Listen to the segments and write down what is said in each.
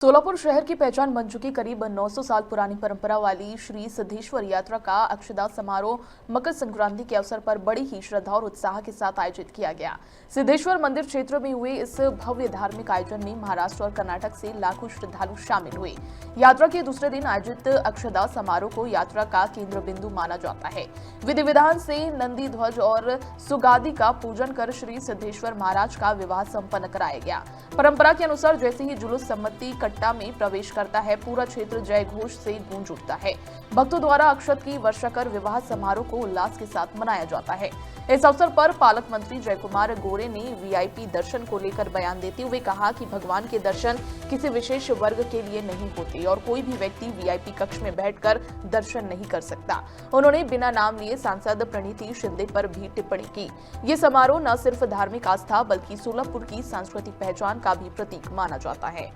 सोलापुर शहर की पहचान बन चुकी करीब 900 साल पुरानी परंपरा वाली श्री सिद्धेश्वर यात्रा का अक्षदा समारोह मकर संक्रांति के अवसर पर बड़ी ही श्रद्धा और उत्साह के साथ आयोजित किया गया। सिद्धेश्वर मंदिर क्षेत्र में हुए इस भव्य धार्मिक आयोजन में महाराष्ट्र और कर्नाटक से लाखों श्रद्धालु शामिल हुए। यात्रा के दूसरे दिन आयोजित अक्षदा समारोह को यात्रा का केंद्र बिंदु माना जाता है। विधि विधान से नंदी ध्वज और सुगादी का पूजन कर श्री सिद्धेश्वर महाराज का विवाह संपन्न कराया गया। परंपरा के अनुसार जैसे ही जुलूस सम्मति कट्टा में प्रवेश करता है, पूरा क्षेत्र जय घोष से गूंज उठता है। भक्तों द्वारा अक्षत की वर्षा कर विवाह समारोह को उल्लास के साथ मनाया जाता है। इस अवसर पर पालक मंत्री जयकुमार गोरे ने वीआईपी दर्शन को लेकर बयान देते हुए कहा कि भगवान के दर्शन किसी विशेष वर्ग के लिए नहीं होते और कोई भी व्यक्ति वीआईपी कक्ष में बैठकर दर्शन नहीं कर सकता। उन्होंने बिना नाम लिए सांसद प्रणीति शिंदे पर भी टिप्पणी की। ये समारोह न सिर्फ धार्मिक आस्था बल्कि सोलापुर की सांस्कृतिक पहचान का भी प्रतीक माना जाता है।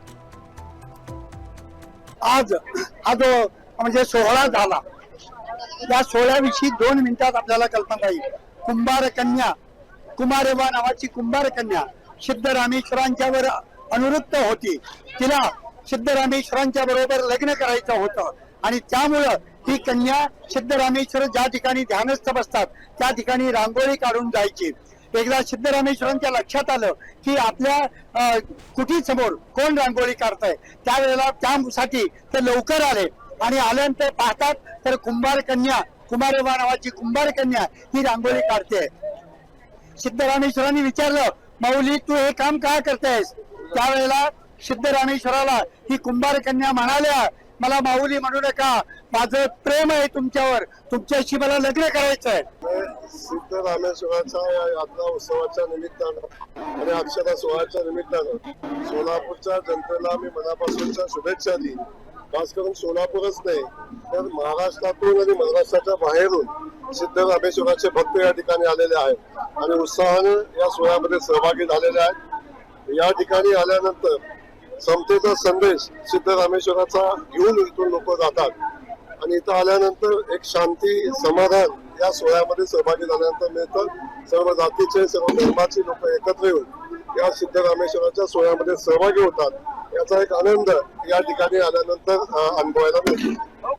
आज हा जो म्हणजे सोहळा झाला, या सोहळ्याविषयी 2 मिनिटात आपल्याला कल्पना येईल। कुंभार कन्या कुमारेवा नावाची कुंभार कन्या सिद्धरामेश्वरांच्यावर अनुवृत्त होती। तिला सिद्धरामेश्वरांच्या बरोबर लग्न करायचं होतं आणि त्यामुळं ही कन्या सिद्धरामेश्वर ज्या ठिकाणी ध्यानस्थ बसतात त्या ठिकाणी रांगोळी काढून जायची। एकदा सिद्धरामेश्वरांच्या लक्षात आलं की आपल्या कुटीसमोर कोण रांगोळी काढतंय, त्यावेळेला त्यासाठी ते लवकर आले आणि आल्यानंतर पाहतात तर कुंभार कन्या कुमारेवा नावाची कुंभार कन्या ही रांगोळी काढते। सिद्धरामेश्वरांनी विचारलं, माऊली तू हे काम का करतेस? त्यावेळेला सिद्धरामेश्वराला ही कुंभार कन्या म्हणाल्या, मला माऊली म्हणू नका, माझं प्रेम आहे तुमच्यावर, तुमच्याशी मला लग्न करायचंय। सिद्धरामेश्वराच्या या यात्रा उत्सवाच्या निमित्तानं आणि अक्षता सोहळ्याच्या निमित्तानं सोलापूरच्या जनतेला मी मनापासूनच्या शुभेच्छा देईन। खास करून सोलापूरच नाही तर महाराष्ट्रातून आणि महाराष्ट्राच्या बाहेरून सिद्धरामेश्वराचे भक्त या ठिकाणी आलेले आहेत आणि उत्साहाने या सोहळ्यामध्ये सहभागी झालेले आहेत। या ठिकाणी आल्यानंतर समतेचा संदेश सिद्धरामेश्वराचा घेऊन इथून लोक जातात आणि इथं आल्यानंतर एक शांती समाधान या सोहळ्यामध्ये सहभागी झाल्यानंतर मिळतं। सर्व जातीचे सर्व धर्माचे लोक एकत्र येऊन या सिद्धरामेश्वराच्या सोहळ्यामध्ये सहभागी होतात। याचा एक आनंद या ठिकाणी आल्यानंतर अनुभवायला मिळतो।